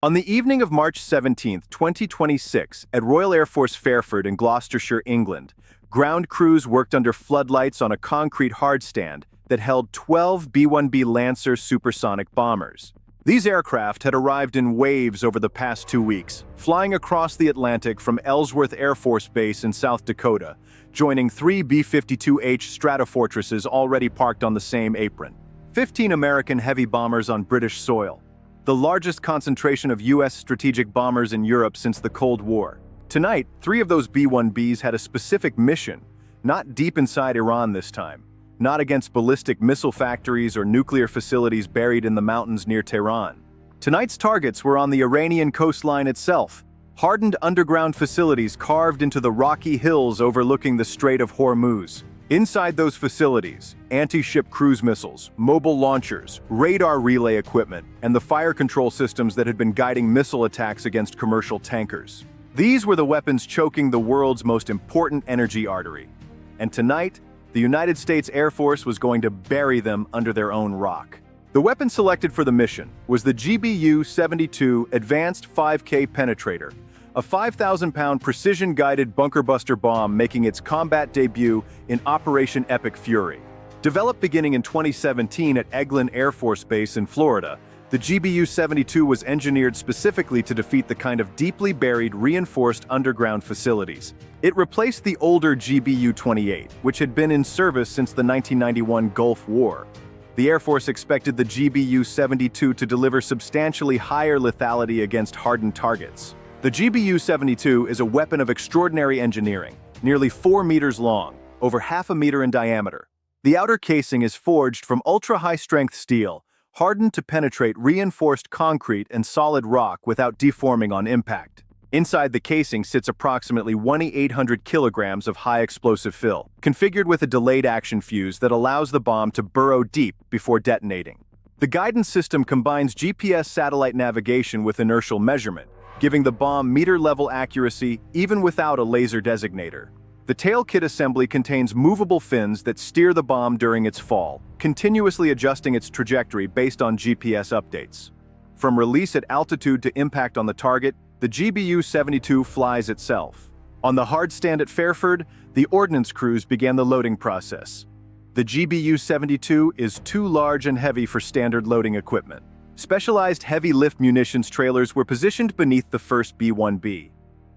On the evening of March 17, 2026, at Royal Air Force Fairford in Gloucestershire, England, ground crews worked under floodlights on a concrete hardstand that held 12 B-1B Lancer supersonic bombers. These aircraft had arrived in waves over the past 2 weeks, flying across the Atlantic from Ellsworth Air Force Base in South Dakota, joining 3 B-52H Stratofortresses already parked on the same apron. 15 American heavy bombers on British soil, the largest concentration of U.S. strategic bombers in Europe since the Cold War. Tonight, 3 of those B-1Bs had a specific mission, not deep inside Iran this time, not against ballistic missile factories or nuclear facilities buried in the mountains near Tehran. Tonight's targets were on the Iranian coastline itself, hardened underground facilities carved into the rocky hills overlooking the Strait of Hormuz. Inside those facilities, anti-ship cruise missiles, mobile launchers, radar relay equipment, and the fire control systems that had been guiding missile attacks against commercial tankers. These were the weapons choking the world's most important energy artery. And tonight, the United States Air Force was going to bury them under their own rock. The weapon selected for the mission was the GBU-72 Advanced 5K Penetrator, a 5,000-pound precision-guided bunker-buster bomb making its combat debut in Operation Epic Fury. Developed beginning in 2017 at Eglin Air Force Base in Florida, the GBU-72 was engineered specifically to defeat the kind of deeply buried, reinforced underground facilities. It replaced the older GBU-28, which had been in service since the 1991 Gulf War. The Air Force expected the GBU-72 to deliver substantially higher lethality against hardened targets. The GBU-72 is a weapon of extraordinary engineering, nearly 4 meters long, over half a meter in diameter. The outer casing is forged from ultra-high-strength steel, hardened to penetrate reinforced concrete and solid rock without deforming on impact. Inside the casing sits approximately 1,800 kilograms of high-explosive fill, configured with a delayed action fuse that allows the bomb to burrow deep before detonating. The guidance system combines GPS satellite navigation with inertial measurement, giving the bomb meter-level accuracy even without a laser designator. The tail kit assembly contains movable fins that steer the bomb during its fall, continuously adjusting its trajectory based on GPS updates. From release at altitude to impact on the target, the GBU-72 flies itself. On the hardstand at Fairford, the ordnance crews began the loading process. The GBU-72 is too large and heavy for standard loading equipment. Specialized heavy-lift munitions trailers were positioned beneath the first B-1B.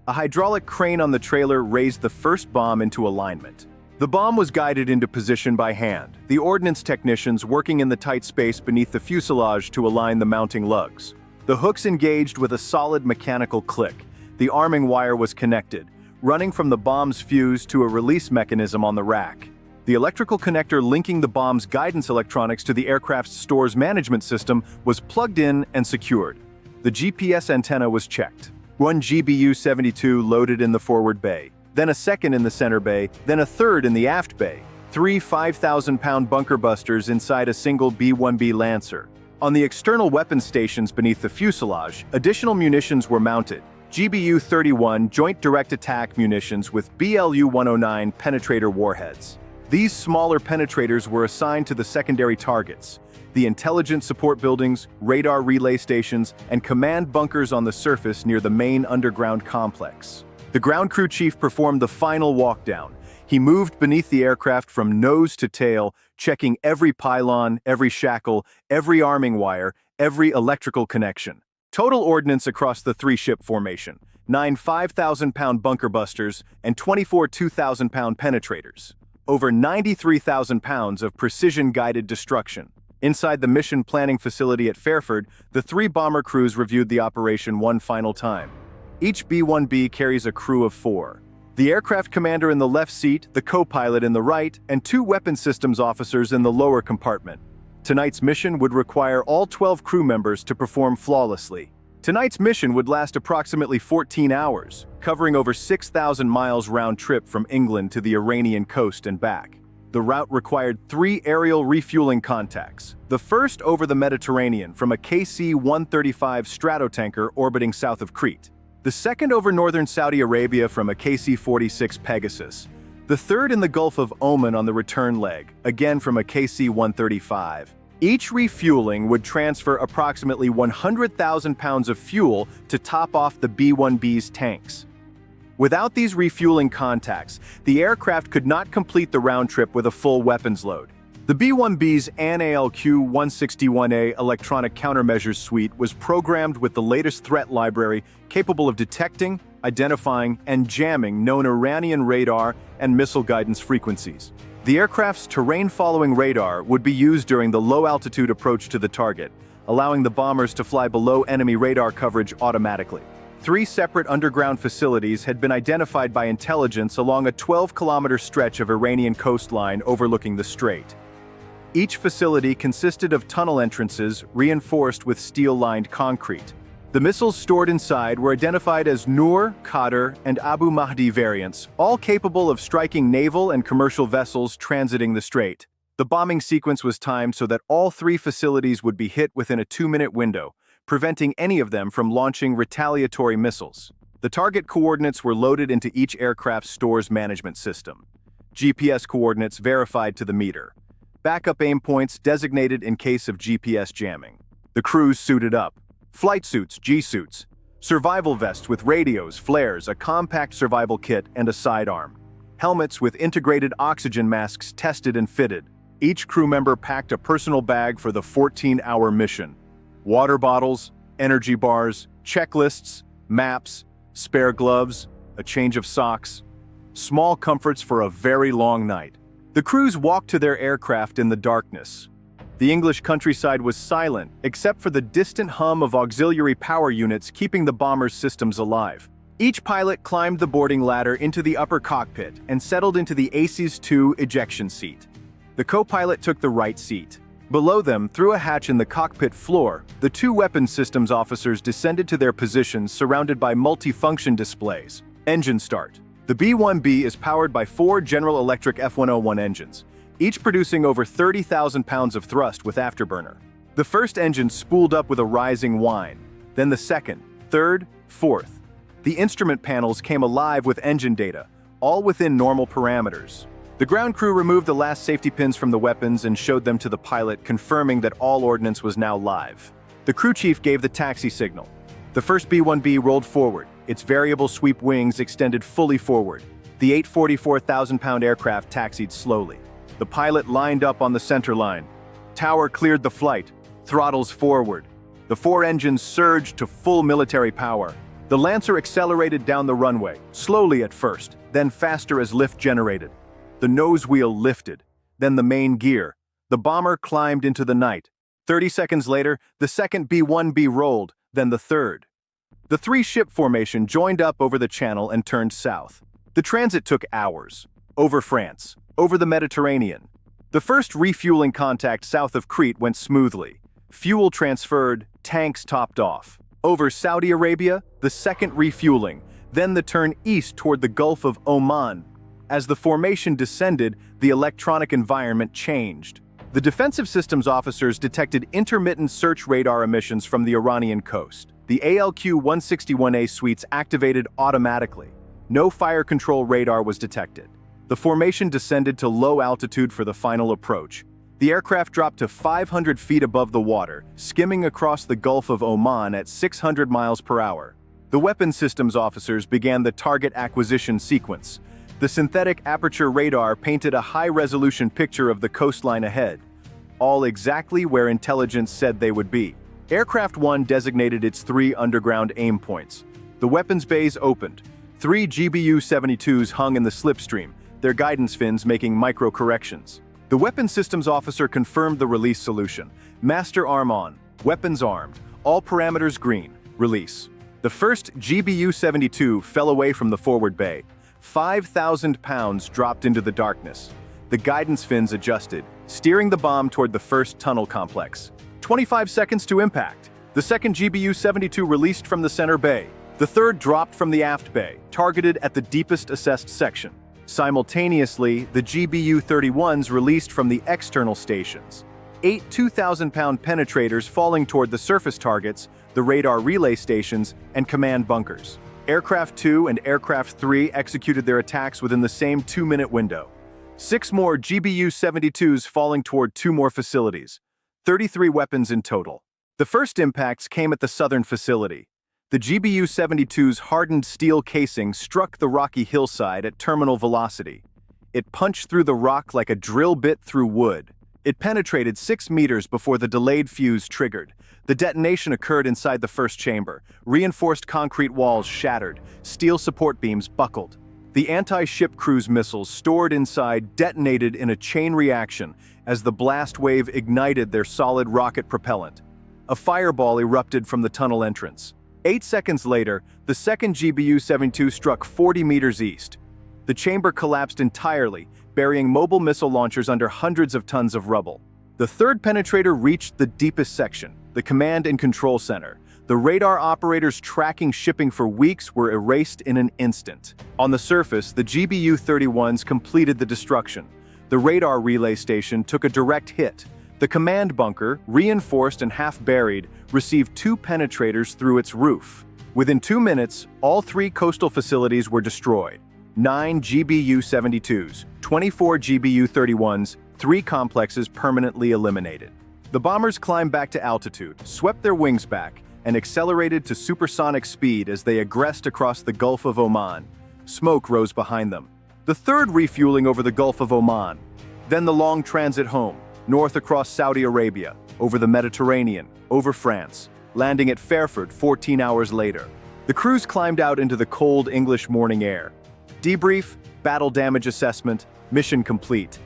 A hydraulic crane on the trailer raised the first bomb into alignment. The bomb was guided into position by hand, the ordnance technicians working in the tight space beneath the fuselage to align the mounting lugs. The hooks engaged with a solid mechanical click. The arming wire was connected, running from the bomb's fuse to a release mechanism on the rack. The electrical connector linking the bomb's guidance electronics to the aircraft's stores management system was plugged in and secured. The GPS antenna was checked. One GBU-72 loaded in the forward bay, then a second in the center bay, then a third in the aft bay. 3 5,000-pound bunker busters inside a single B-1B Lancer. On the external weapons stations beneath the fuselage, additional munitions were mounted. GBU-31 Joint Direct Attack munitions with BLU-109 penetrator warheads. These smaller penetrators were assigned to the secondary targets, the intelligence support buildings, radar relay stations, and command bunkers on the surface near the main underground complex. The ground crew chief performed the final walkdown. He moved beneath the aircraft from nose to tail, checking every pylon, every shackle, every arming wire, every electrical connection. Total ordnance across the 3-ship formation: 9 5,000-pound bunker busters and 24 2,000-pound penetrators. Over 93,000 pounds of precision-guided destruction. Inside the mission planning facility at Fairford, the 3 bomber crews reviewed the operation one final time. Each B-1B carries a crew of 4. The aircraft commander in the left seat, the co-pilot in the right, and 2 weapons systems officers in the lower compartment. Tonight's mission would require all 12 crew members to perform flawlessly. Tonight's mission would last approximately 14 hours, covering over 6,000 miles round trip from England to the Iranian coast and back. The route required 3 aerial refueling contacts, the first over the Mediterranean from a KC-135 Stratotanker orbiting south of Crete, the second over northern Saudi Arabia from a KC-46 Pegasus, the third in the Gulf of Oman on the return leg, again from a KC-135. Each refueling would transfer approximately 100,000 pounds of fuel to top off the B-1B's tanks. Without these refueling contacts, the aircraft could not complete the round trip with a full weapons load. The B-1B's AN/ALQ-161A electronic countermeasures suite was programmed with the latest threat library capable of detecting, identifying, and jamming known Iranian radar and missile guidance frequencies. The aircraft's terrain-following radar would be used during the low-altitude approach to the target, allowing the bombers to fly below enemy radar coverage automatically. 3 separate underground facilities had been identified by intelligence along a 12-kilometer stretch of Iranian coastline overlooking the strait. Each facility consisted of tunnel entrances reinforced with steel-lined concrete. The missiles stored inside were identified as Noor, Qadr, and Abu Mahdi variants, all capable of striking naval and commercial vessels transiting the strait. The bombing sequence was timed so that all 3 facilities would be hit within a 2-minute window, preventing any of them from launching retaliatory missiles. The target coordinates were loaded into each aircraft's stores management system. GPS coordinates verified to the meter. Backup aim points designated in case of GPS jamming. The crews suited up. Flight suits, G-suits. Survival vests with radios, flares, a compact survival kit, and a sidearm. Helmets with integrated oxygen masks tested and fitted. Each crew member packed a personal bag for the 14-hour mission. Water bottles, energy bars, checklists, maps, spare gloves, a change of socks. Small comforts for a very long night. The crews walked to their aircraft in the darkness. The English countryside was silent, except for the distant hum of auxiliary power units keeping the bomber's systems alive. Each pilot climbed the boarding ladder into the upper cockpit and settled into the ACES-2 ejection seat. The co-pilot took the right seat. Below them, through a hatch in the cockpit floor, the 2 weapons systems officers descended to their positions surrounded by multifunction displays. Engine start. The B-1B is powered by 4 General Electric F-101 engines, each producing over 30,000 pounds of thrust with afterburner. The first engine spooled up with a rising whine, then the second, third, fourth. The instrument panels came alive with engine data, all within normal parameters. The ground crew removed the last safety pins from the weapons and showed them to the pilot, confirming that all ordnance was now live. The crew chief gave the taxi signal. The first B-1B rolled forward, its variable sweep wings extended fully forward. The 844,000-pound aircraft taxied slowly. The pilot lined up on the center line. Tower cleared the flight, throttles forward. The 4 engines surged to full military power. The Lancer accelerated down the runway, slowly at first, then faster as lift generated. The nose wheel lifted, then the main gear. The bomber climbed into the night. 30 seconds later, the second B-1B rolled, then the third. The 3-ship formation joined up over the channel and turned south. The transit took hours. Over France, over the Mediterranean. The first refueling contact south of Crete went smoothly. Fuel transferred, tanks topped off. Over Saudi Arabia, the second refueling, then the turn east toward the Gulf of Oman. As the formation descended, the electronic environment changed. The defensive systems officers detected intermittent search radar emissions from the Iranian coast. The ALQ-161A suites activated automatically. No fire control radar was detected. The formation descended to low altitude for the final approach. The aircraft dropped to 500 feet above the water, skimming across the Gulf of Oman at 600 miles per hour. The weapons systems officers began the target acquisition sequence. The synthetic aperture radar painted a high-resolution picture of the coastline ahead, all exactly where intelligence said they would be. Aircraft 1 designated its 3 underground aim points. The weapons bays opened. 3 GBU-72s hung in the slipstream, their guidance fins making micro-corrections. The weapons systems officer confirmed the release solution. Master arm on, weapons armed, all parameters green, release. The first GBU-72 fell away from the forward bay. 5,000 pounds dropped into the darkness. The guidance fins adjusted, steering the bomb toward the first tunnel complex. 25 seconds to impact. The second GBU-72 released from the center bay. The third dropped from the aft bay, targeted at the deepest assessed section. Simultaneously, the GBU-31s released from the external stations. 8 2,000-pound penetrators falling toward the surface targets, the radar relay stations, and command bunkers. Aircraft 2 and Aircraft 3 executed their attacks within the same 2-minute window. 6 more GBU-72s falling toward 2 more facilities. 33 weapons in total. The first impacts came at the southern facility. The GBU-72's hardened steel casing struck the rocky hillside at terminal velocity. It punched through the rock like a drill bit through wood. It penetrated 6 meters before the delayed fuse triggered. The detonation occurred inside the first chamber. Reinforced concrete walls shattered. Steel support beams buckled. The anti-ship cruise missiles stored inside detonated in a chain reaction as the blast wave ignited their solid rocket propellant. A fireball erupted from the tunnel entrance. 8 seconds later, the second GBU-72 struck 40 meters east. The chamber collapsed entirely, burying mobile missile launchers under hundreds of tons of rubble. The third penetrator reached the deepest section, the command and control center. The radar operators tracking shipping for weeks were erased in an instant. On the surface, the GBU-31s completed the destruction. The radar relay station took a direct hit. The command bunker, reinforced and half-buried, received 2 penetrators through its roof. Within 2 minutes, all 3 coastal facilities were destroyed. 9 GBU-72s, 24 GBU-31s, 3 complexes permanently eliminated. The bombers climbed back to altitude, swept their wings back, and accelerated to supersonic speed as they aggressed across the Gulf of Oman. Smoke rose behind them. The third refueling over the Gulf of Oman. Then the long transit home, north across Saudi Arabia, over the Mediterranean, over France, landing at Fairford 14 hours later. The crews climbed out into the cold English morning air. Debrief, battle damage assessment, mission complete.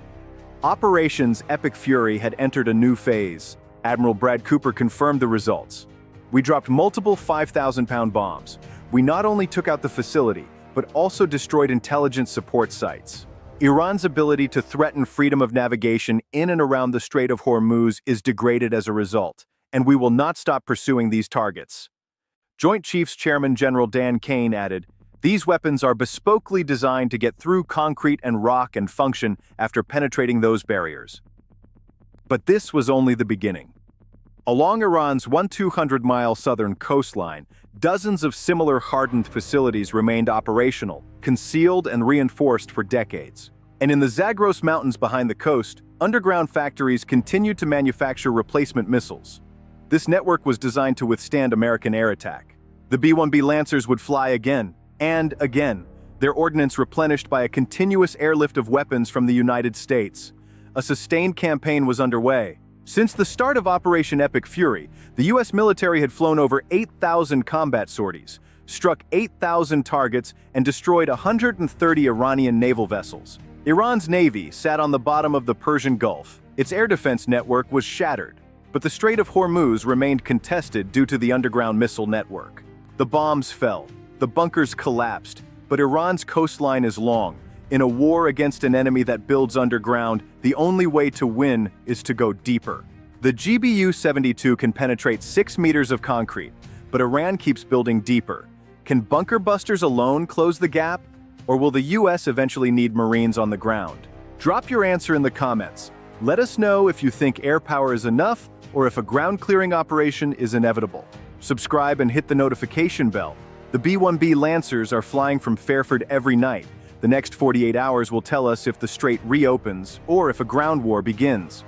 Operations Epic Fury had entered a new phase. Admiral Brad Cooper confirmed the results. We dropped multiple 5,000-pound bombs. We not only took out the facility, but also destroyed intelligence support sites. Iran's ability to threaten freedom of navigation in and around the Strait of Hormuz is degraded as a result, and we will not stop pursuing these targets. Joint Chiefs Chairman General Dan Kane added, "These weapons are bespokely designed to get through concrete and rock and function after penetrating those barriers." But this was only the beginning. Along Iran's 200-mile southern coastline, dozens of similar hardened facilities remained operational, concealed and reinforced for decades. And in the Zagros Mountains behind the coast, underground factories continued to manufacture replacement missiles. This network was designed to withstand American air attack. The B-1B Lancers would fly again, and again, their ordnance replenished by a continuous airlift of weapons from the United States. A sustained campaign was underway. Since the start of Operation Epic Fury, the U.S. military had flown over 8,000 combat sorties, struck 8,000 targets, and destroyed 130 Iranian naval vessels. Iran's navy sat on the bottom of the Persian Gulf. Its air defense network was shattered, but the Strait of Hormuz remained contested due to the underground missile network. The bombs fell, the bunkers collapsed, but Iran's coastline is long. In a war against an enemy that builds underground, the only way to win is to go deeper. The GBU-72 can penetrate 6 meters of concrete, but Iran keeps building deeper. Can bunker busters alone close the gap? Or will the US eventually need Marines on the ground? Drop your answer in the comments. Let us know if you think air power is enough or if a ground clearing operation is inevitable. Subscribe and hit the notification bell. The B-1B Lancers are flying from Fairford every night. The next 48 hours will tell us if the strait reopens or if a ground war begins.